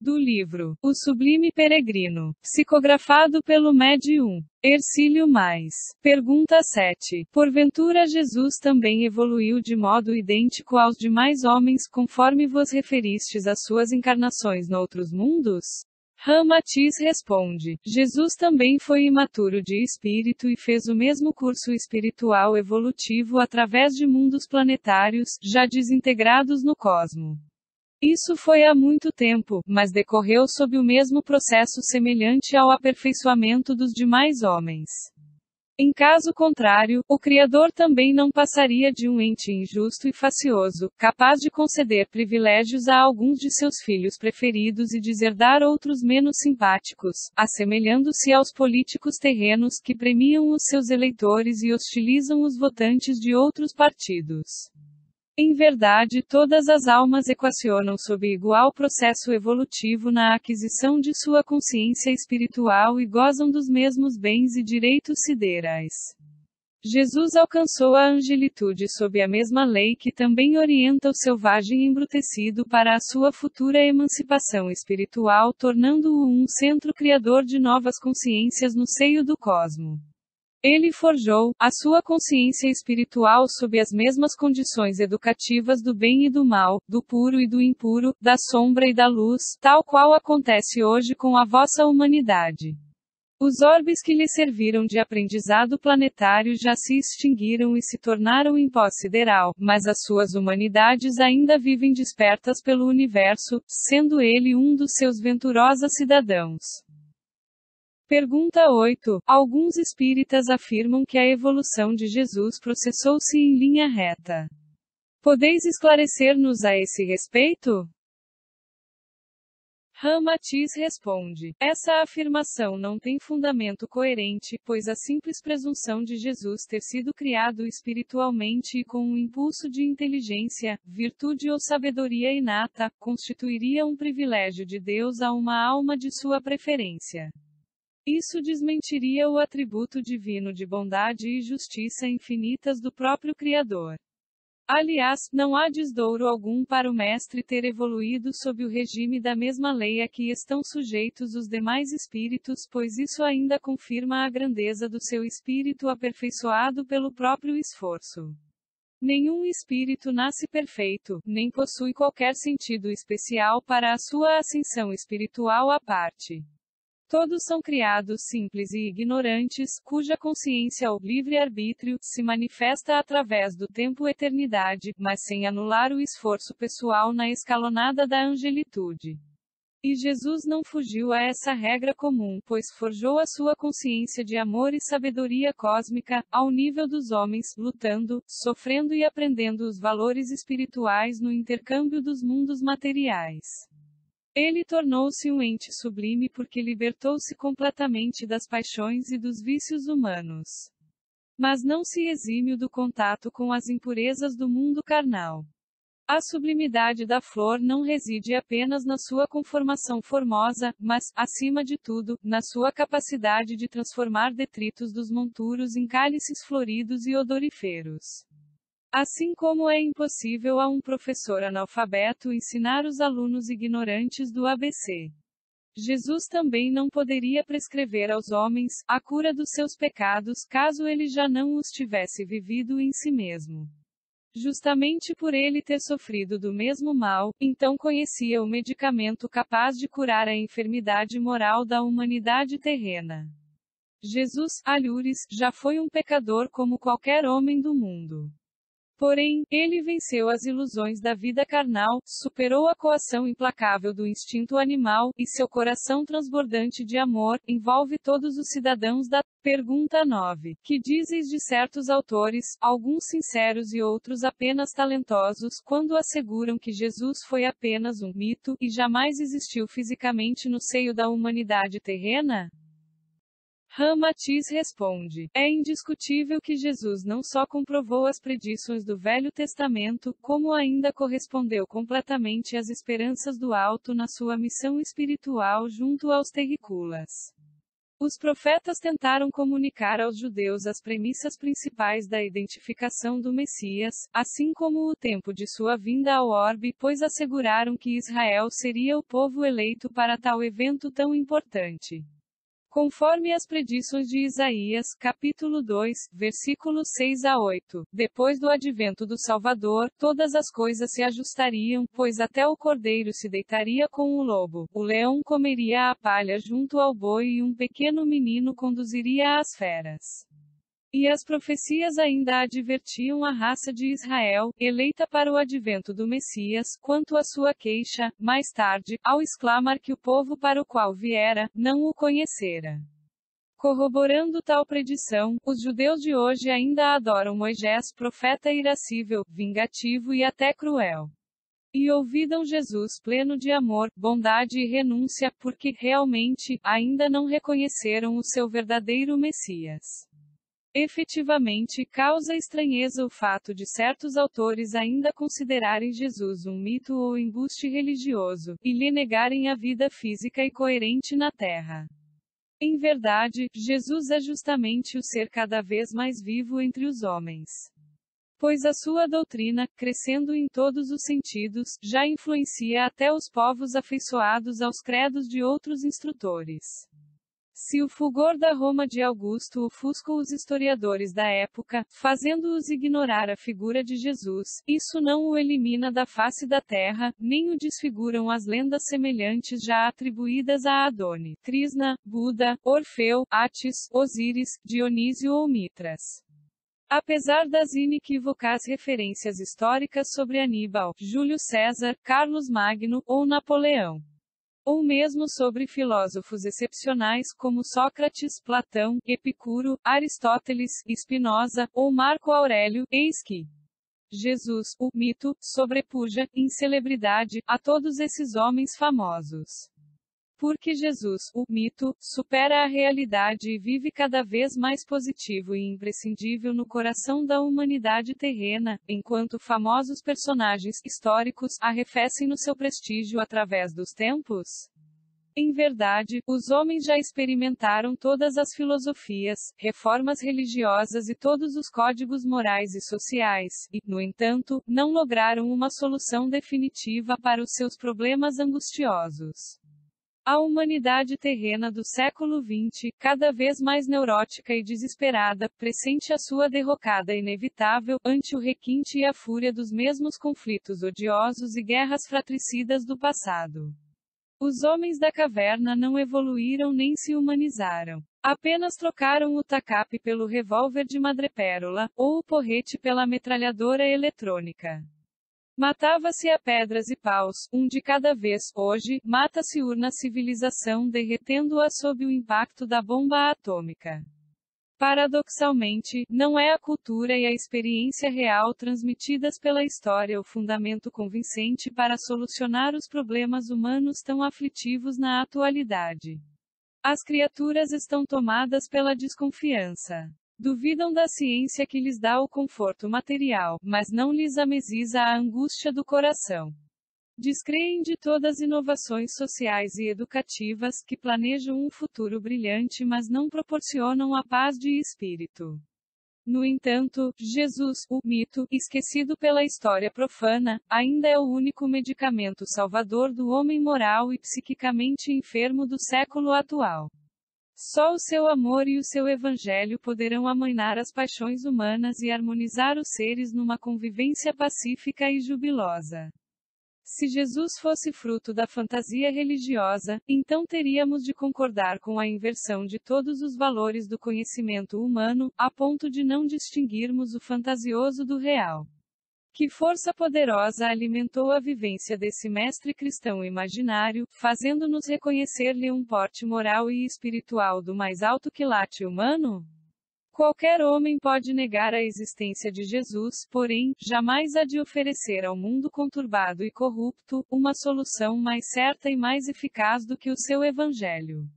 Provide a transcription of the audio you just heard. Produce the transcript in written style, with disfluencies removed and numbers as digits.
do livro O Sublime Peregrino, psicografado pelo médium Hercílio Mais. Pergunta 7. Porventura Jesus também evoluiu de modo idêntico aos demais homens, conforme vos referistes às suas encarnações noutros mundos? Ramatiz responde: Jesus também foi imaturo de espírito e fez o mesmo curso espiritual evolutivo através de mundos planetários, já desintegrados no cosmo. Isso foi há muito tempo, mas decorreu sob o mesmo processo semelhante ao aperfeiçoamento dos demais homens. Em caso contrário, o Criador também não passaria de um ente injusto e facioso, capaz de conceder privilégios a alguns de seus filhos preferidos e deserdar outros menos simpáticos, assemelhando-se aos políticos terrenos que premiam os seus eleitores e hostilizam os votantes de outros partidos. Em verdade, todas as almas equacionam sob igual processo evolutivo na aquisição de sua consciência espiritual e gozam dos mesmos bens e direitos siderais. Jesus alcançou a angelitude sob a mesma lei que também orienta o selvagem embrutecido para a sua futura emancipação espiritual, tornando-o um centro criador de novas consciências no seio do cosmo. Ele forjou a sua consciência espiritual sob as mesmas condições educativas do bem e do mal, do puro e do impuro, da sombra e da luz, tal qual acontece hoje com a vossa humanidade. Os orbes que lhe serviram de aprendizado planetário já se extinguiram e se tornaram em pó sideral, mas as suas humanidades ainda vivem despertas pelo universo, sendo ele um dos seus venturosos cidadãos. Pergunta 8. Alguns espíritas afirmam que a evolução de Jesus processou-se em linha reta. Podeis esclarecer-nos a esse respeito? Ramatiz responde: essa afirmação não tem fundamento coerente, pois a simples presunção de Jesus ter sido criado espiritualmente e com um impulso de inteligência, virtude ou sabedoria inata, constituiria um privilégio de Deus a uma alma de sua preferência. Isso desmentiria o atributo divino de bondade e justiça infinitas do próprio Criador. Aliás, não há desdouro algum para o Mestre ter evoluído sob o regime da mesma lei a que estão sujeitos os demais espíritos, pois isso ainda confirma a grandeza do seu espírito aperfeiçoado pelo próprio esforço. Nenhum espírito nasce perfeito, nem possui qualquer sentido especial para a sua ascensão espiritual à parte. Todos são criados simples e ignorantes, cuja consciência ou livre-arbítrio se manifesta através do tempo-eternidade, mas sem anular o esforço pessoal na escalonada da angelitude. E Jesus não fugiu a essa regra comum, pois forjou a sua consciência de amor e sabedoria cósmica, ao nível dos homens, lutando, sofrendo e aprendendo os valores espirituais no intercâmbio dos mundos materiais. Ele tornou-se um ente sublime porque libertou-se completamente das paixões e dos vícios humanos. Mas não se eximiu do contato com as impurezas do mundo carnal. A sublimidade da flor não reside apenas na sua conformação formosa, mas, acima de tudo, na sua capacidade de transformar detritos dos monturos em cálices floridos e odoríferos. Assim como é impossível a um professor analfabeto ensinar os alunos ignorantes do ABC. Jesus também não poderia prescrever aos homens a cura dos seus pecados caso ele já não os tivesse vivido em si mesmo. Justamente por ele ter sofrido do mesmo mal, então conhecia o medicamento capaz de curar a enfermidade moral da humanidade terrena. Jesus, alhures, já foi um pecador como qualquer homem do mundo. Porém, ele venceu as ilusões da vida carnal, superou a coação implacável do instinto animal, e seu coração transbordante de amor, envolve todos os cidadãos da... Pergunta 9. Que dizeis de certos autores, alguns sinceros e outros apenas talentosos, quando asseguram que Jesus foi apenas um mito, e jamais existiu fisicamente no seio da humanidade terrena? Ramatiz responde: é indiscutível que Jesus não só comprovou as predições do Velho Testamento, como ainda correspondeu completamente às esperanças do alto na sua missão espiritual junto aos terrícolas. Os profetas tentaram comunicar aos judeus as premissas principais da identificação do Messias, assim como o tempo de sua vinda ao orbe, pois asseguraram que Israel seria o povo eleito para tal evento tão importante. Conforme as predições de Isaías, capítulo 2, versículos 6 a 8, depois do advento do Salvador, todas as coisas se ajustariam, pois até o cordeiro se deitaria com o lobo, o leão comeria a palha junto ao boi e um pequeno menino conduziria as feras. E as profecias ainda advertiam a raça de Israel, eleita para o advento do Messias, quanto à sua queixa, mais tarde, ao exclamar que o povo para o qual viera, não o conhecera. Corroborando tal predição, os judeus de hoje ainda adoram Moisés, profeta irascível, vingativo e até cruel. E ouvidam Jesus pleno de amor, bondade e renúncia, porque, realmente, ainda não reconheceram o seu verdadeiro Messias. Efetivamente, causa estranheza o fato de certos autores ainda considerarem Jesus um mito ou embuste religioso, e lhe negarem a vida física e coerente na Terra. Em verdade, Jesus é justamente o ser cada vez mais vivo entre os homens. Pois a sua doutrina, crescendo em todos os sentidos, já influencia até os povos afeiçoados aos credos de outros instrutores. Se o fulgor da Roma de Augusto ofusca os historiadores da época, fazendo-os ignorar a figura de Jesus, isso não o elimina da face da terra, nem o desfiguram as lendas semelhantes já atribuídas a Adoni, Trisna, Buda, Orfeu, Atis, Osíris, Dionísio ou Mitras. Apesar das inequívocas referências históricas sobre Aníbal, Júlio César, Carlos Magno, ou Napoleão. Ou mesmo sobre filósofos excepcionais como Sócrates, Platão, Epicuro, Aristóteles, Spinoza, ou Marco Aurélio, eis que Jesus, o mito, sobrepuja, em celebridade, a todos esses homens famosos. Porque Jesus, o mito, supera a realidade e vive cada vez mais positivo e imprescindível no coração da humanidade terrena, enquanto famosos personagens históricos arrefecem no seu prestígio através dos tempos. Em verdade, os homens já experimentaram todas as filosofias, reformas religiosas e todos os códigos morais e sociais, e, no entanto, não lograram uma solução definitiva para os seus problemas angustiosos. A humanidade terrena do século XX, cada vez mais neurótica e desesperada, pressente a sua derrocada inevitável, ante o requinte e a fúria dos mesmos conflitos odiosos e guerras fratricidas do passado. Os homens da caverna não evoluíram nem se humanizaram. Apenas trocaram o tacape pelo revólver de madrepérola, ou o porrete pela metralhadora eletrônica. Matava-se a pedras e paus, um de cada vez. Hoje, mata-se urna civilização derretendo-a sob o impacto da bomba atômica. Paradoxalmente, não é a cultura e a experiência real transmitidas pela história o fundamento convincente para solucionar os problemas humanos tão aflitivos na atualidade. As criaturas estão tomadas pela desconfiança. Duvidam da ciência que lhes dá o conforto material, mas não lhes amesiza a angústia do coração. Descreem de todas as inovações sociais e educativas que planejam um futuro brilhante, mas não proporcionam a paz de espírito. No entanto, Jesus, o mito, esquecido pela história profana, ainda é o único medicamento salvador do homem moral e psiquicamente enfermo do século atual. Só o seu amor e o seu evangelho poderão amainar as paixões humanas e harmonizar os seres numa convivência pacífica e jubilosa. Se Jesus fosse fruto da fantasia religiosa, então teríamos de concordar com a inversão de todos os valores do conhecimento humano, a ponto de não distinguirmos o fantasioso do real. Que força poderosa alimentou a vivência desse mestre cristão imaginário, fazendo-nos reconhecer-lhe um porte moral e espiritual do mais alto quilate humano? Qualquer homem pode negar a existência de Jesus, porém, jamais há de oferecer ao mundo conturbado e corrupto uma solução mais certa e mais eficaz do que o seu evangelho.